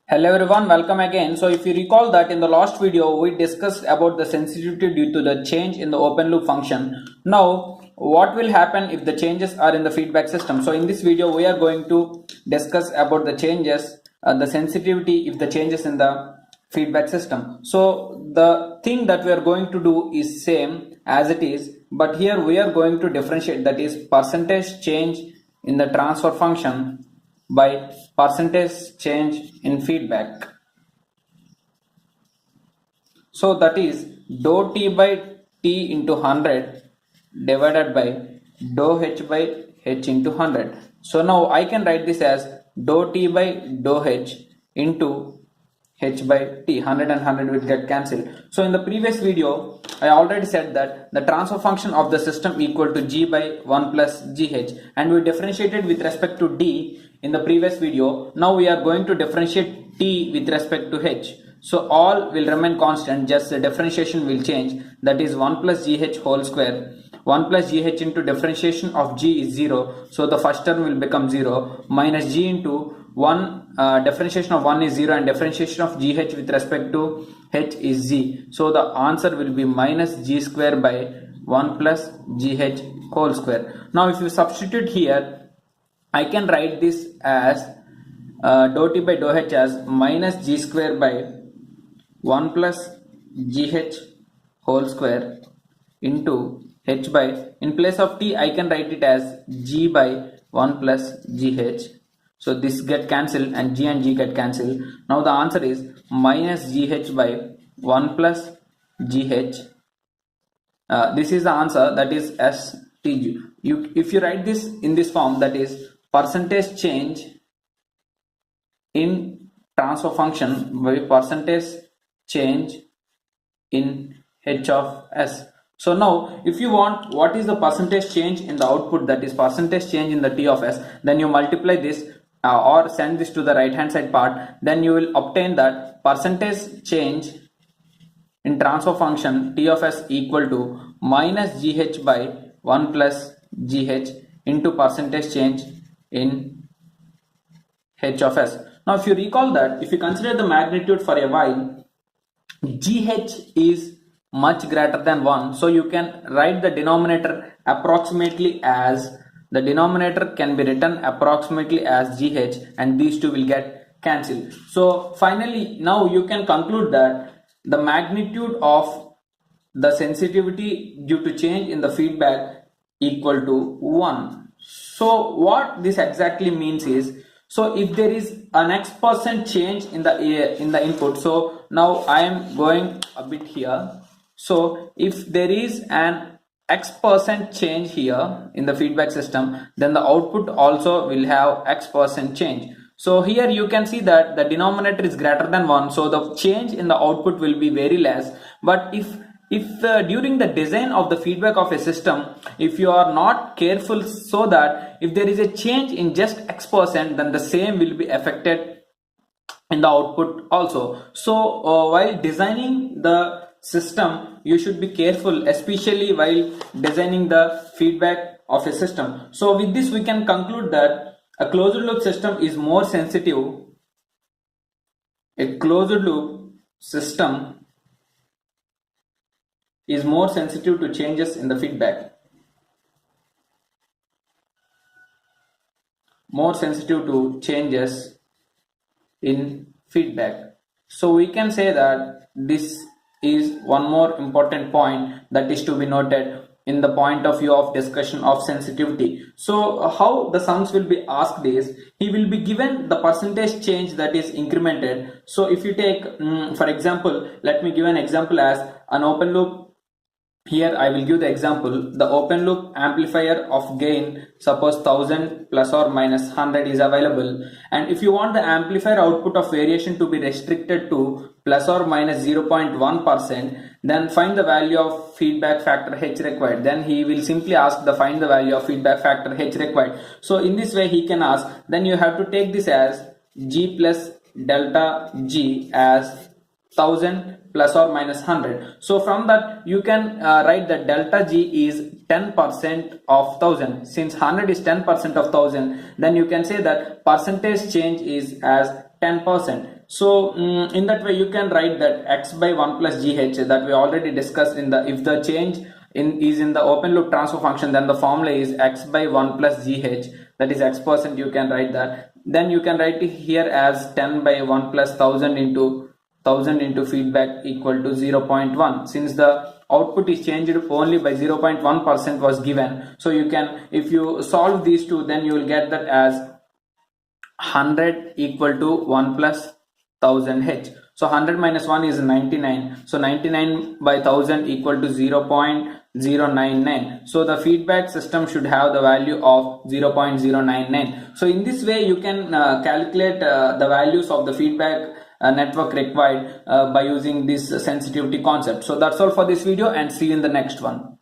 Hello everyone, welcome again. So if you recall that in the last video we discussed about the sensitivity due to the change in the open loop function. Now what will happen if the changes are in the feedback system? So in this video we are going to discuss about the changes, the sensitivity if the changes in the feedback system. So the thing that we are going to do is same as it is, but here we are going to differentiate, that is percentage change in the transfer function by percentage change in feedback. So that is dou t by t into 100 divided by dou h by h into 100. So now I can write this as dou t by dou h into h by t. 100 and 100 will get cancelled. So in the previous video I already said that the transfer function of the system equal to g by 1 plus gh, and we differentiated with respect to d in the previous video. Now we are going to differentiate t with respect to h. So all will remain constant, just the differentiation will change, that is 1 plus gh whole square. 1 plus gh into differentiation of g is 0, so the first term will become 0, minus g into 1, differentiation of 1 is 0 and differentiation of gh with respect to h is z. So the answer will be minus g square by 1 plus gh whole square. Now if you substitute here, I can write this as dou t by dou h as minus g square by 1 plus gh whole square into h by, in place of t I can write it as g by 1 plus gh. So this get cancelled and g get cancelled. Now the answer is minus gh by 1 plus gh. This is the answer, that is STG. If you write this in this form, that is percentage change in transfer function by percentage change in h of s. So now if you want what is the percentage change in the output, that is percentage change in the t of s, then you multiply this or send this to the right hand side part, then you will obtain that percentage change in transfer function t of s equal to minus gh by 1 plus gh into percentage change in h of s. Now if you recall that, if you consider the magnitude for a while, gh is much greater than 1, so you can write the denominator approximately as, the denominator can be written approximately as gh, and these two will get cancelled. So finally now you can conclude that the magnitude of the sensitivity due to change in the feedback equal to 1. So what this exactly means is, so if there is an x% change in the input, so now I am going a bit here. So if there is an x% change here in the feedback system, then the output also will have x% change. So here you can see that the denominator is greater than 1, so the change in the output will be very less. But if during the design of the feedback of a system, if you are not careful, so that if there is a change in just x%, then the same will be affected in the output also. So while designing the system, you should be careful, especially while designing the feedback of a system. So with this we can conclude that a closed loop system is more sensitive. A closed loop system is more sensitive to changes in the feedback. More sensitive to changes in feedback. So we can say that this is one more important point that is to be noted in the point of view of discussion of sensitivity. So how the sums will be asked is, he will be given the percentage change that is incremented. So if you take for example, let me give an example as an open loop. Here I will give the example, the open loop amplifier of gain, suppose 1000 plus or minus 100 is available, and if you want the amplifier output of variation to be restricted to plus or minus 0.1%, then find the value of feedback factor h required. Then he will simply ask the find the value of feedback factor h required. So in this way he can ask, then you have to take this as g plus delta g as 1000 plus or minus 100. So from that you can write that delta g is 10% of 1000. Since 100 is 10% of 1000, then you can say that percentage change is as 10%. So in that way you can write that x by 1 plus gh, that we already discussed in the, if the change is in the open loop transfer function, then the formula is x by 1 plus gh, that is x%. You can write that. Then you can write it here as 10 by 1 plus 1000 into feedback equal to 0.1. Since the output is changed only by 0.1% was given, so you can, if you solve these two, then you will get that as 100 equal to 1 plus 1000 h. So 100 minus 1 is 99. So 99 by 1000 equal to 0.099. So the feedback system should have the value of 0.099. So in this way you can calculate the values of the feedback network required by using this sensitivity concept. So that's all for this video, and see you in the next one.